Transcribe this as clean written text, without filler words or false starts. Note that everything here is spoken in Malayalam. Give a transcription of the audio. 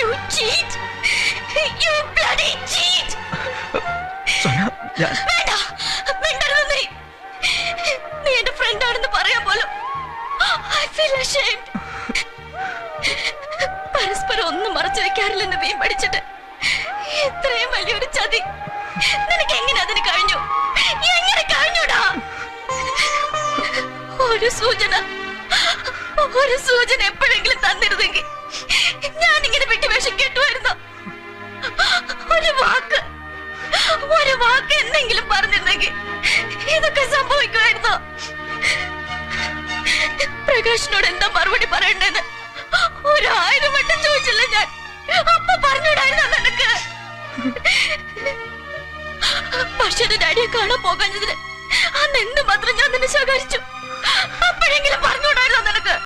You cheat! You bloody cheat! വേണ്ട, മിണ്ടരുത് നീ. നീ എന്റെ ഫ്രണ്ട് ആണെന്ന് പറയാൻ പോലും I feel ashamed. പരസ്പരം ഒന്നും മറച്ചു വെക്കാറില്ലെന്ന് നീ പഠിച്ചിട്ട് ഇത്രയും വലിയൊരു ചതി നിനക്ക് എങ്ങനെ അതിന് കഴിഞ്ഞു? എങ്ങനെ കഴിഞ്ഞൂടാ? ഒരു സൂചന എപ്പോഴെങ്കിലും തന്നിരുന്നെങ്കിൽ ഞാനിങ്ങനെ വിട്ടുവേഷം കേട്ടുമായിരുന്നു. ഒരു വാക്ക് എന്തെങ്കിലും പറഞ്ഞിരുന്നെങ്കിൽ ഇതൊക്കെ സംഭവിക്കുമായിരുന്നു. പ്രകാശിനോട് എന്താ മറുപടി പറയണ്ടെന്ന് 1000 വട്ടം ചോദിച്ചില്ല ഞാൻ. അപ്പൊ പറഞ്ഞൂടായിരുന്നു നിനക്ക്. പക്ഷെ ഡാഡിയെ കാണാൻ പോകാഞ്ഞതിന് അന്ന് എന്ത് മാത്രം ഞാൻ നിന്നെ ശകാരിച്ചു. അപ്പോഴെങ്കിലും പറഞ്ഞൂടായിരുന്നു നിനക്ക്.